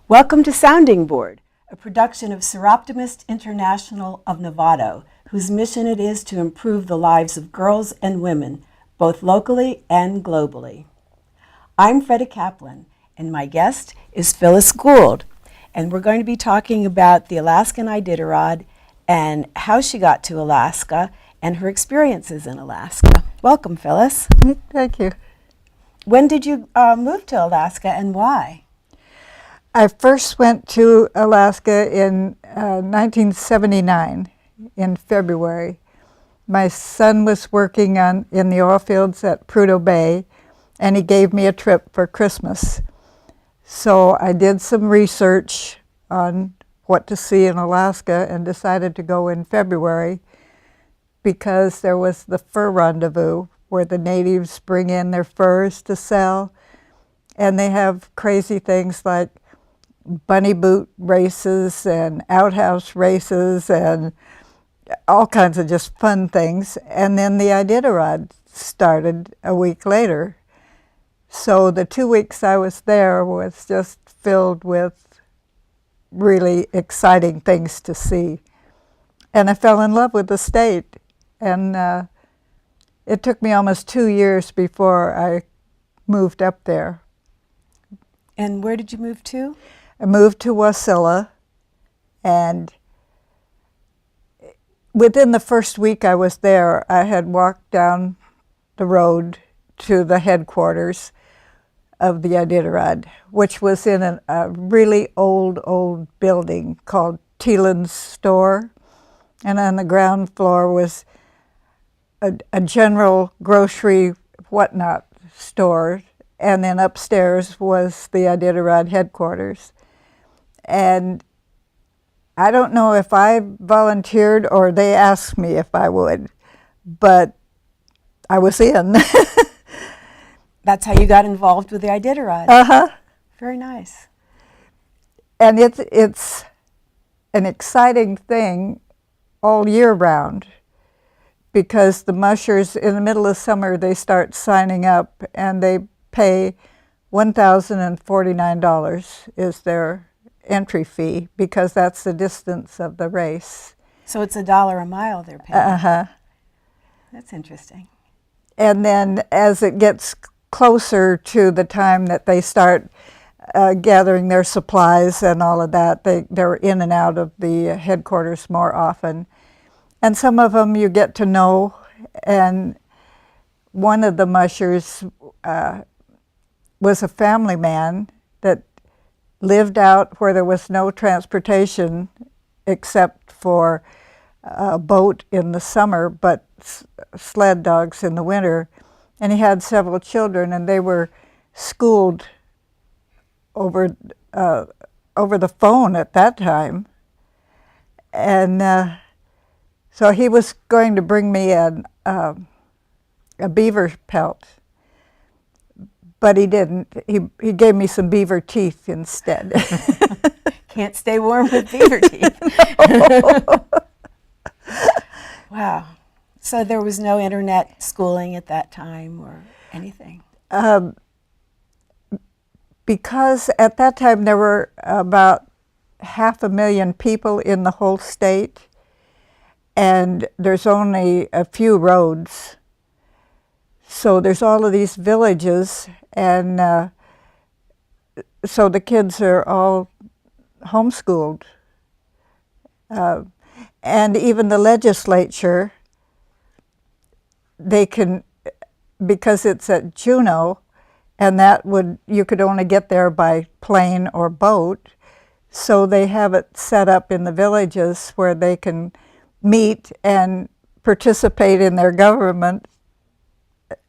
Welcome to Sounding Board, a production of Seroptimist International of Novato, whose mission it is to improve the lives of girls and women, both locally and globally. I'm Freda Kaplan, and my guest is Phyllis Gould, and we're going to be talking about the Alaskan Iditarod and how she got to Alaska and her experiences in Alaska. Welcome, Phyllis. Thank you. When did you move to Alaska and why? I first went to Alaska in 1979, in February. My son was working in the oil fields at Prudhoe Bay, and he gave me a trip for Christmas. So I did some research on what to see in Alaska and decided to go in February because there was the fur rendezvous where the natives bring in their furs to sell, and they have crazy things like bunny boot races and outhouse races and all kinds of just fun things. And then the Iditarod started a week later. So the 2 weeks I was there was just filled with really exciting things to see. And I fell in love with the state. And it took me almost 2 years before I moved up there. And where did you move to? I moved to Wasilla, and within the first week I was there, I had walked down the road to the headquarters of the Iditarod, which was in a really old building called Teelan's Store. And on the ground floor was a general grocery whatnot store. And then upstairs was the Iditarod headquarters. And I don't know if I volunteered or they asked me if I would, but I was in. That's how you got involved with the Iditarod. Uh-huh. Very nice. And it's an exciting thing all year round because the mushers, in the middle of summer, they start signing up and they pay $1,049 is their entry fee because that's the distance of the race. So it's $1 a mile they're paying. Uh-huh. That's interesting. And then as it gets closer to the time that they start gathering their supplies and all of that, they're in and out of the headquarters more often. And some of them you get to know, and one of the mushers was a family man that lived out where there was no transportation except for a boat in the summer, but sled dogs in the winter. And he had several children, and they were schooled over the phone at that time. And so he was going to bring me a beaver pelt. But he didn't. He gave me some beaver teeth instead. Can't stay warm with beaver teeth. Wow. So there was no internet schooling at that time or anything? Because at that time there were about 500,000 people in the whole state, and there's only a few roads. So there's all of these villages, and so the kids are all homeschooled. And even the legislature, they can, because it's at Juneau, and you could only get there by plane or boat, so they have it set up in the villages where they can meet and participate in their government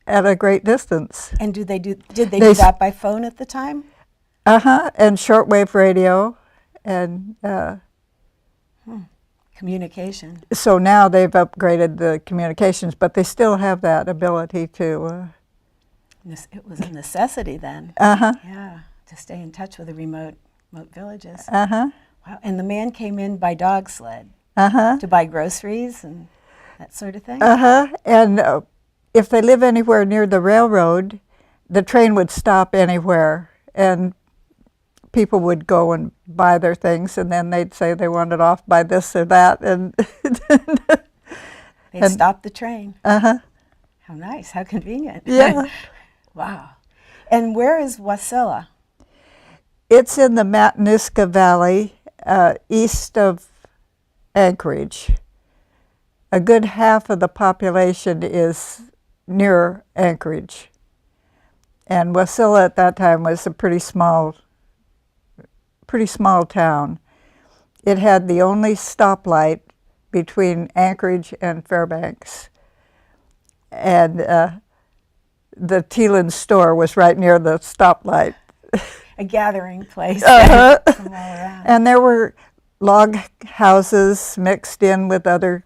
at a great distance. And did they do that by phone at the time? Uh-huh, and shortwave radio, and communication. So now they've upgraded the communications, but they still have that ability to. It was a necessity then. Uh-huh. Yeah, to stay in touch with the remote villages. Uh-huh. Wow. And the man came in by dog sled Uh-huh. to buy groceries and that sort of thing? Uh-huh. And if they live anywhere near the railroad, the train would stop anywhere, and people would go and buy their things, and then they'd say they wanted off by this or that, and They'd stop the train. Uh-huh. How nice, how convenient. Yeah. Wow. And where is Wasilla? It's in the Matanuska Valley, east of Anchorage. A good half of the population is near Anchorage. And Wasilla at that time was a pretty small town. It had the only stoplight between Anchorage and Fairbanks. And the Teelan store was right near the stoplight. A gathering place Uh-huh. from all around. And there were log houses mixed in with other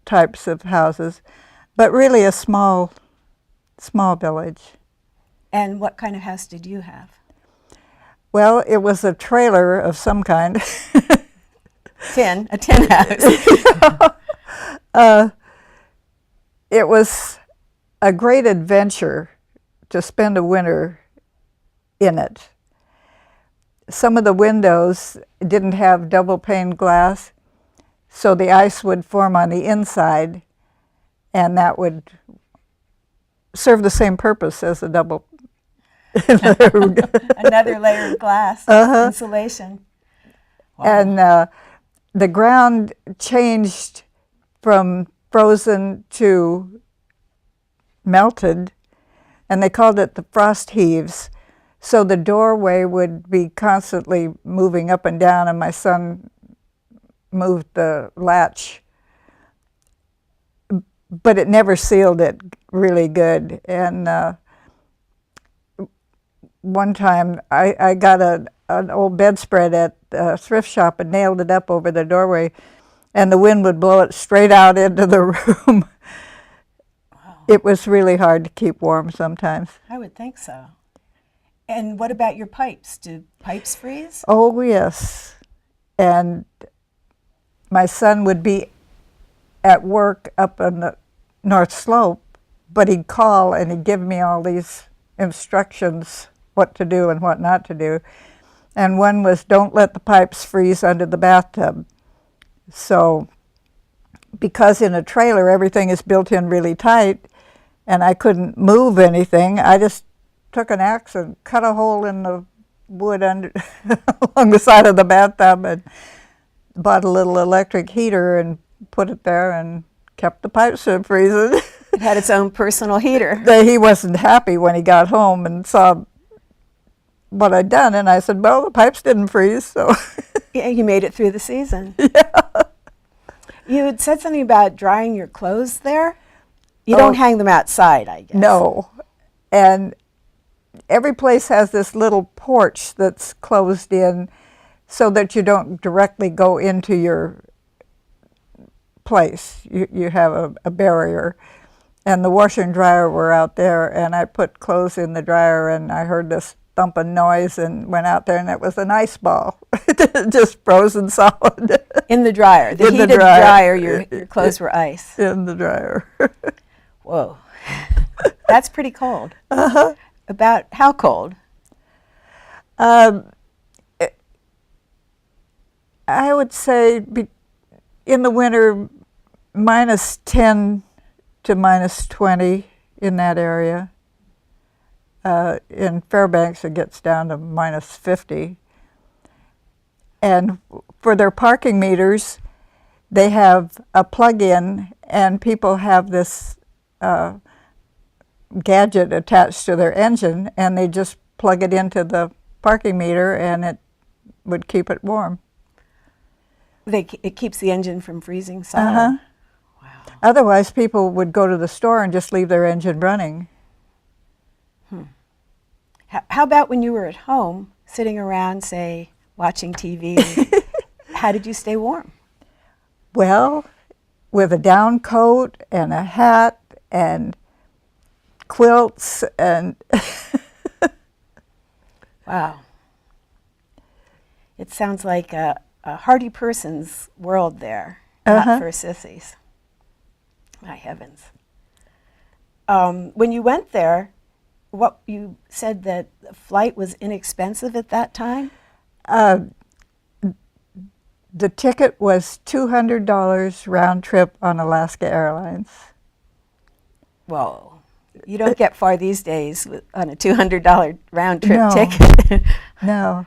types of houses, but really a small village. And what kind of house did you have? Well, it was a trailer of some kind. A tin house. It was a great adventure to spend a winter in it. Some of the windows didn't have double pane glass, so the ice would form on the inside, and that would serve the same purpose as a double. Another layer of glass, insulation. Wow. And the ground changed from frozen to melted, and they called it the frost heaves. So the doorway would be constantly moving up and down, and my son moved the latch. But it never sealed it really good. And one time I got an old bedspread at a thrift shop and nailed it up over the doorway, and the wind would blow it straight out into the room. Wow. It was really hard to keep warm sometimes. I would think so. And what about your pipes? Do pipes freeze? Oh, yes. And my son would be at work up on the North Slope, but he'd call and he'd give me all these instructions, what to do and what not to do. And one was, don't let the pipes freeze under the bathtub. So because in a trailer everything is built in really tight and I couldn't move anything, I just took an axe and cut a hole in the wood under along the side of the bathtub and bought a little electric heater and put it there and kept the pipes from freezing. It had its own personal heater. He wasn't happy when he got home and saw what I'd done, and I said, well, the pipes didn't freeze, so. Yeah, you made it through the season. Yeah. You had said something about drying your clothes there? You don't hang them outside, I guess. No. And every place has this little porch that's closed in so that you don't directly go into your place. You have a barrier. And the washer and dryer were out there, and I put clothes in the dryer, and I heard this thumping noise and went out there, and it was an ice ball, just frozen solid. In the dryer. The In the heated dryer. dryer, your clothes were ice. In the dryer. Whoa. That's pretty cold. Uh-huh. About how cold? I would say in the winter, -10 to -20 in that area. In Fairbanks, it gets down to -50. And for their parking meters, they have a plug-in, and people have this gadget attached to their engine, and they just plug it into the parking meter, and it would keep it warm. It keeps the engine from freezing solid. Uh-huh. Wow. Otherwise, people would go to the store and just leave their engine running. How about when you were at home, sitting around, say, watching TV? How did you stay warm? Well, with a down coat and a hat and quilts and Wow. It sounds like a hardy person's world there, not for sissies. My heavens. When you went there, what you said that the flight was inexpensive at that time? The ticket was $200 round trip on Alaska Airlines. Whoa. You don't get far these days on a $200 round trip No. ticket. No,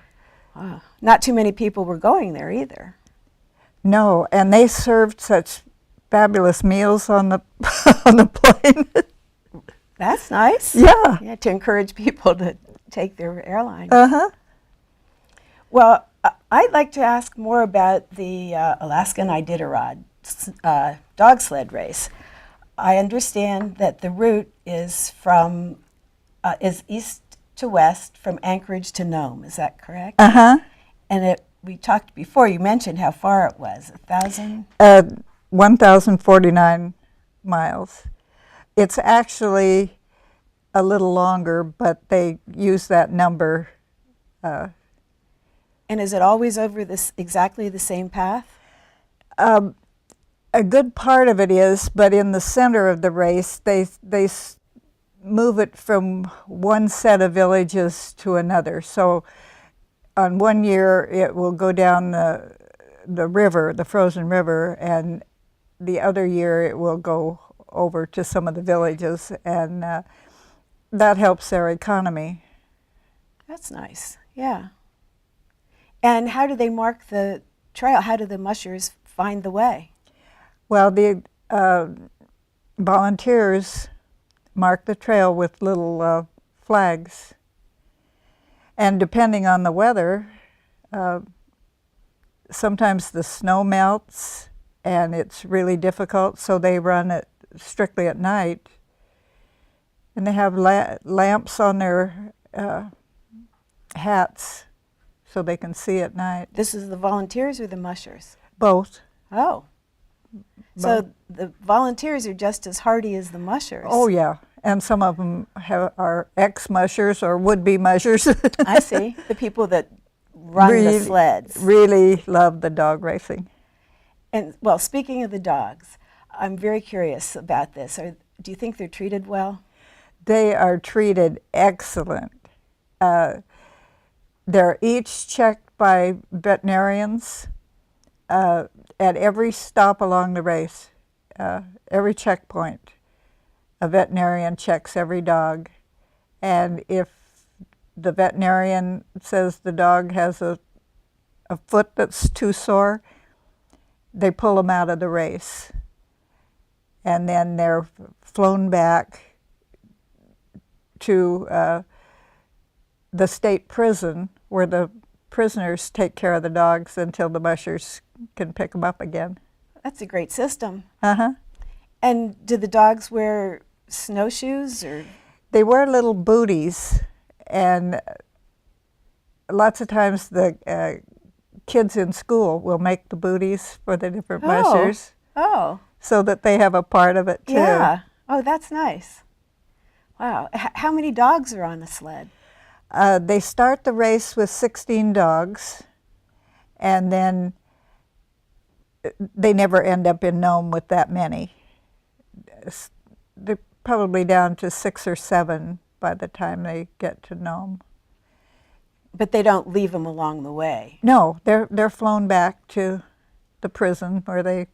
Wow. Not too many people were going there either. no, and they served such fabulous meals on the on the plane. That's nice. Yeah. Yeah, to encourage people to take their airline. Uh-huh. Well, I'd like to ask more about the Alaskan Iditarod dog sled race. I understand that the route is from is east to west from Anchorage to Nome. Is that correct? Uh-huh. And we talked before. You mentioned how far it was. 1,000. 1,049 miles. It's actually a little longer, but they use that number. And is it always over this exactly the same path? A good part of it is, but in the center of the race, they move it from one set of villages to another. So on one year, it will go down the river, the frozen river, and the other year it will go over to some of the villages, and that helps their economy. That's nice. Yeah. And how do they mark the trail? How do the mushers find the way? Well, the volunteers mark the trail with little flags. And depending on the weather, sometimes the snow melts and it's really difficult, so they run it strictly at night. And they have lamps on their hats so they can see at night. This is the volunteers or the mushers? Both. Oh. So the volunteers are just as hardy as the mushers. Oh, yeah. And some of them are ex-mushers or would-be mushers. I see. The people that run the sleds. Really love the dog racing. And, well, speaking of the dogs, I'm very curious about this. Do you think they're treated well? They are treated excellent. They're each checked by veterinarians at every stop along the race, every checkpoint. A veterinarian checks every dog, and if the veterinarian says the dog has a foot that's too sore, they pull them out of the race. And then they're flown back to the state prison where the prisoners take care of the dogs until the mushers can pick them up again. That's a great system. Uh-huh. And do the dogs wear snowshoes or? They wear little booties, and lots of times the kids in school will make the booties for the different mushers. Oh. So that they have a part of it too. Yeah. Oh, that's nice. Wow. How many dogs are on a sled? They start the race with 16 dogs, and then they never end up in Nome with that many. They're probably down to 6 or 7 by the time they get to Nome. But they don't leave them along the way. No, they're flown back to the prison where they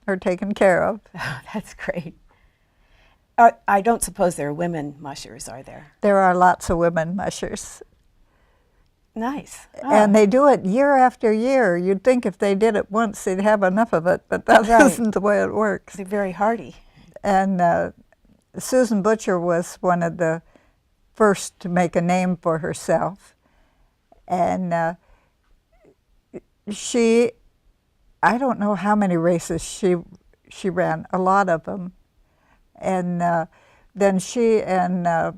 are taken care of. Oh, that's great. I don't suppose there are women mushers, are there? There are lots of women mushers. Nice. Oh. And they do it year after year. You'd think if they did it once, they'd have enough of it, but that isn't the way it works. They're very hardy. And Susan Butcher was one of the first to make a name for herself. And she, I don't know how many races she ran, a lot of them. And then she and a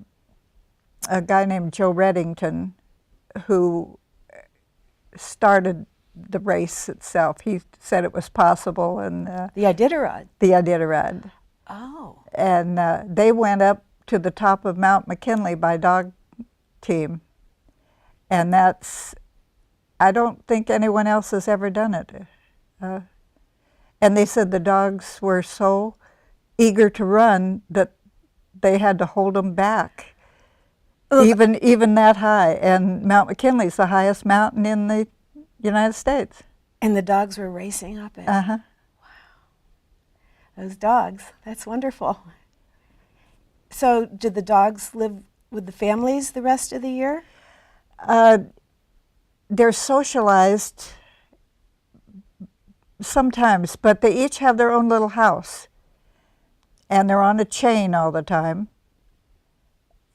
guy named Joe Reddington, who started the race itself. He said it was possible, and The Iditarod. the Iditarod. Oh. And they went up to the top of Mount McKinley by dog team. And I don't think anyone else has ever done it. And they said the dogs were so eager to run that they had to hold them back, even that high. And Mount McKinley's the highest mountain in the United States. And the dogs were racing up it. Uh-huh. Those dogs. That's wonderful. So did the dogs live with the families the rest of the year? They're socialized sometimes, but they each have their own little house. And they're on a chain all the time.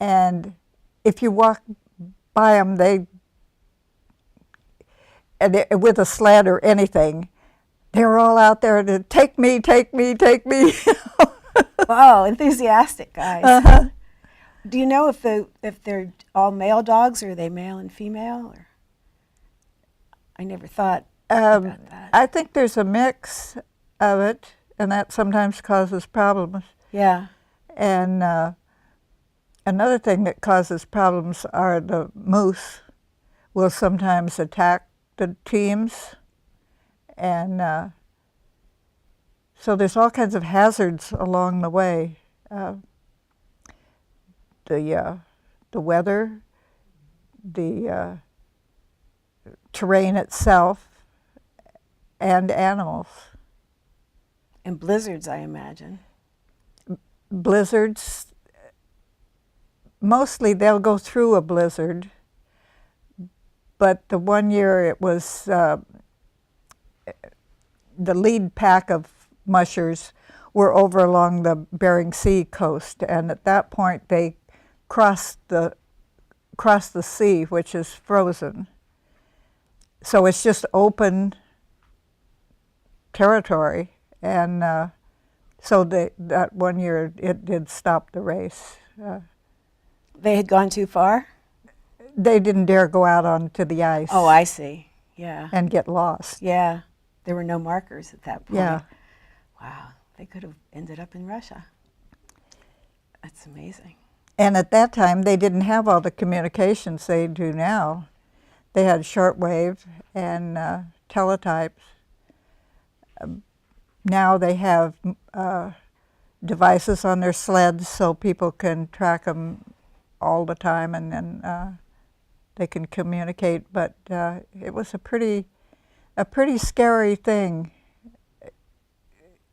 And if you walk by them, with a sled or anything, they're all out there to take me, take me, take me. Wow, enthusiastic guys. Uh-huh. Do you know if they're all male dogs, or are they male and female? Or I never thought about that. I think there's a mix of it, and that sometimes causes problems. Yeah. And another thing that causes problems are the moose will sometimes attack the teams. And so there's all kinds of hazards along the way. The weather, the terrain itself, and animals. And blizzards, I imagine. Blizzards, mostly they'll go through a blizzard, but the one year it was the lead pack of mushers were over along the Bering Sea coast, and at that point they crossed the sea, which is frozen. So it's just open territory, and so that one year it did stop the race. They had gone too far? They didn't dare go out onto the ice. Oh, I see. Yeah. And get lost. Yeah. There were no markers at that point. Yeah. Wow. They could have ended up in Russia. That's amazing. And at that time, they didn't have all the communications they do now. They had shortwave and teletypes. Now they have devices on their sleds so people can track them all the time, and then they can communicate. But it was a pretty scary thing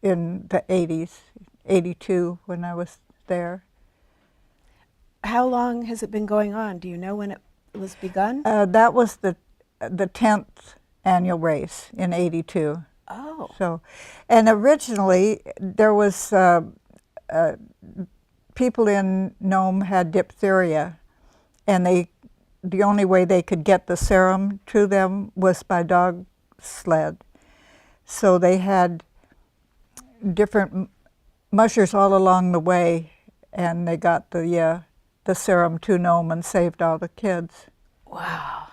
in the 80s, 82 when I was there. How long has it been going on? Do you know when it was begun? That was the 10th annual race in 82. Oh. So, and originally there was people in Nome had diphtheria, and the only way they could get the serum to them was by dog sled. So they had different mushers all along the way, and they got the serum to Nome and saved all the kids. Wow.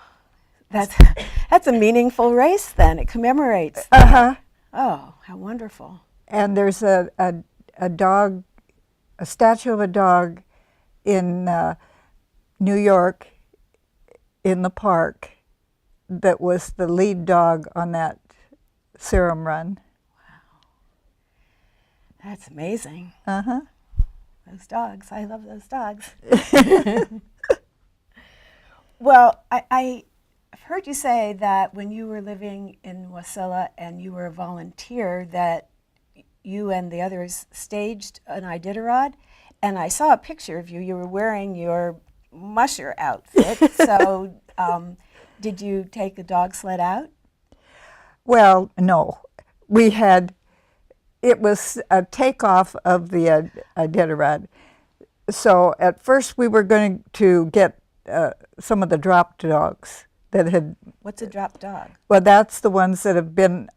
That's a meaningful race then. It commemorates that. Uh-huh. Oh, how wonderful. And there's a dog, a statue of a dog in New York in the park that was the lead dog on that serum run. Wow. That's amazing. Uh-huh. Those dogs. I love those dogs. Well, I've heard you say that when you were living in Wasilla and you were a volunteer, that you and the others staged an Iditarod, and I saw a picture of you. You were wearing your musher outfit. So did you take a dog sled out? Well, no. It was a takeoff of the Iditarod. So at first we were going to get some of the drop dogs that had... What's a drop dog? Well, that's the ones that have been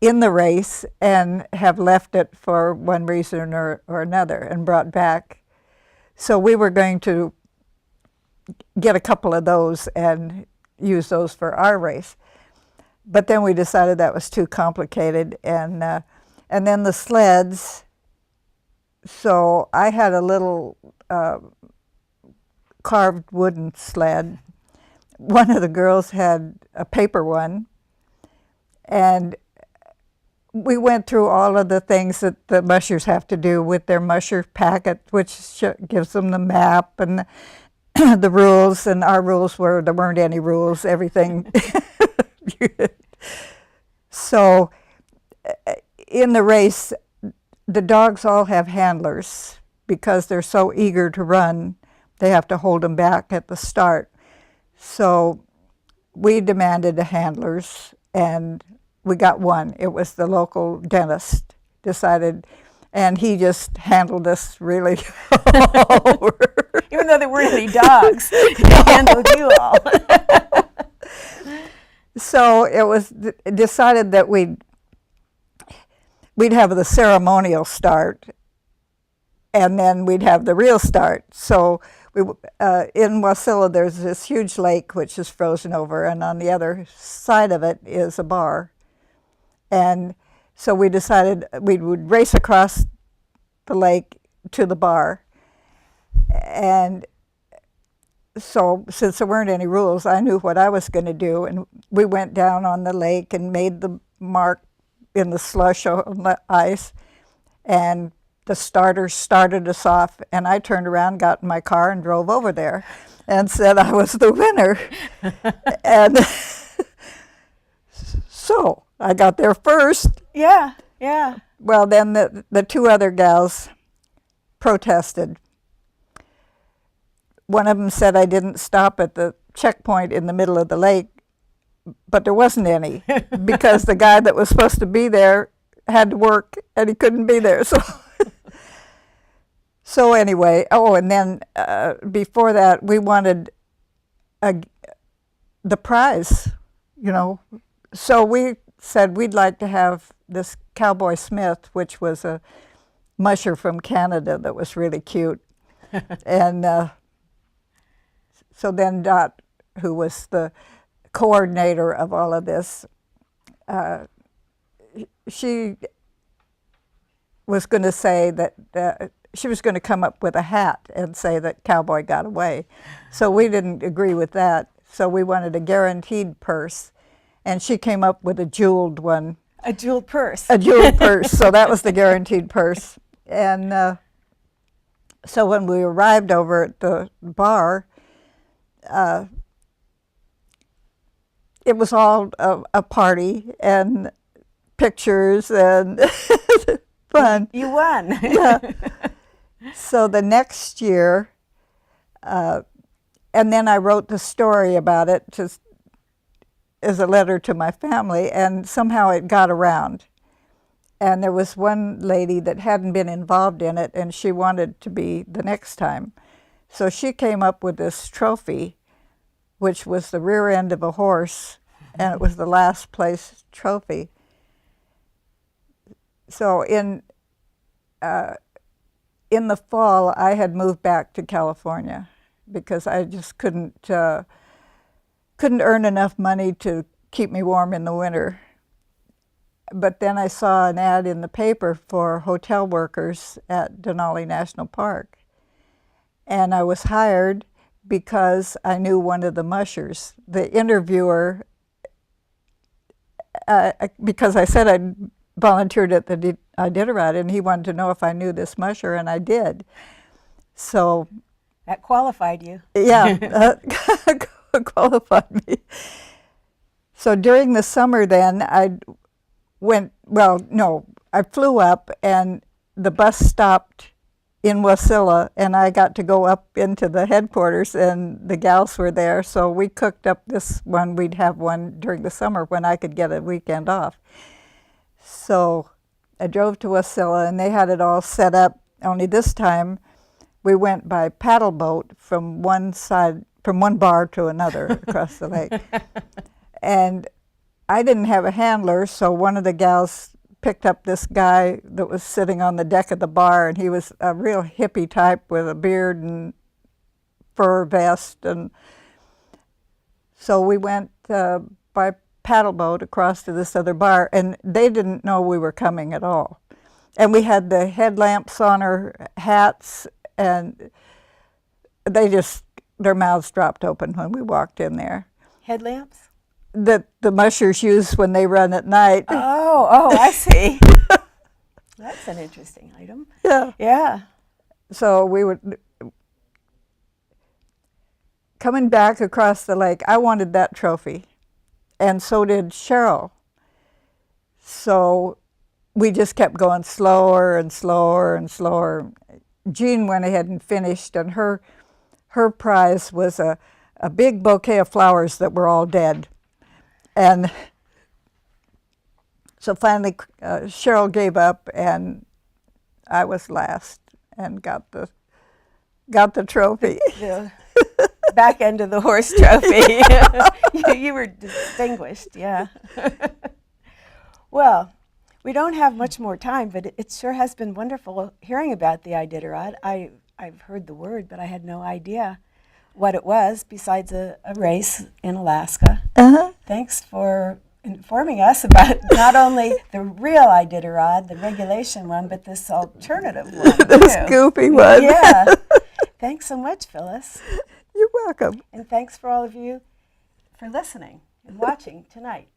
in the race and have left it for one reason or another and brought back. So we were going to get a couple of those and use those for our race. but then we decided that was too complicated, and then the sleds. So I had a little carved wooden sled. One of the girls had a paper one, and we went through all of the things that the mushers have to do with their musher packet, which gives them the map and the rules, and our rules were, there weren't any rules, everything. So in the race, the dogs all have handlers because they're so eager to run. They have to hold them back at the start. So we demanded the handlers, and we got one. It was the local dentist decided, and he just handled us really all over. Even though there weren't any dogs, he handled you all. So it was decided that we'd have the ceremonial start, and then we'd have the real start. So in Wasilla, there's this huge lake which is frozen over, and on the other side of it is a bar. And so we decided we would race across the lake to the bar. And so since there weren't any rules, I knew what I was going to do. And we went down on the lake and made the mark in the slush on the ice. And the starter started us off. And I turned around, got in my car, and drove over there and said I was the winner. And so I got there first. Yeah, yeah. Well, then the two other gals protested. One of them said I didn't stop at the checkpoint in the middle of the lake, but there wasn't any because the guy that was supposed to be there had to work and he couldn't be there. So anyway, and then before that, we wanted the prize, So we said we'd like to have this Cowboy Smith, which was a musher from Canada that was really cute. And so then Dot, who was the coordinator of all of this, she was going to say that she was going to come up with a hat and say that Cowboy got away. So we didn't agree with that. So we wanted a guaranteed purse. And she came up with a jeweled one. A jeweled purse. A jeweled purse. So that was the guaranteed purse. And so when we arrived over at the bar, it was all a party and pictures and fun. You won. Yeah. So the next year, and then I wrote the story about it just as a letter to my family, and somehow it got around. And there was one lady that hadn't been involved in it, and she wanted to be the next time. So she came up with this trophy, which was the rear end of a horse, and it was the last place trophy. So in the fall, I had moved back to California because I just couldn't earn enough money to keep me warm in the winter. But then I saw an ad in the paper for hotel workers at Denali National Park. And I was hired because I knew one of the mushers. The interviewer, because I said I'd volunteered at the Iditarod, and he wanted to know if I knew this musher, and I did. So that qualified you. Yeah, qualified me. So during the summer then, I flew up, and the bus stopped in Wasilla, and I got to go up into the headquarters, and the gals were there, so we cooked up this one. We'd have one during the summer when I could get a weekend off. So I drove to Wasilla, and they had it all set up, only this time we went by paddle boat from one bar to another across the lake. And I didn't have a handler, so one of the gals picked up this guy that was sitting on the deck of the bar, and he was a real hippie type with a beard and fur vest. And so we went by paddle boat across to this other bar, and they didn't know we were coming at all. And we had the headlamps on our hats, and their mouths dropped open when we walked in there. Headlamps? That the mushers use when they run at night. Oh, I see. That's an interesting item. Yeah. Yeah. So we would, coming back across the lake, I wanted that trophy, and so did Cheryl. So we just kept going slower and slower and slower. Jean went ahead and finished, and her prize was a big bouquet of flowers that were all dead. And so finally Cheryl gave up, and I was last and got the trophy. The back end of the horse trophy. You were distinguished, yeah. Well, we don't have much more time, but it sure has been wonderful hearing about the Iditarod. I've heard the word, but I had no idea what it was besides a race in Alaska. Uh-huh. Thanks for informing us about not only the real Iditarod, the regulation one, but this alternative one. This goofy one. Yeah. Thanks so much, Phyllis. You're welcome. And thanks for all of you for listening and watching tonight.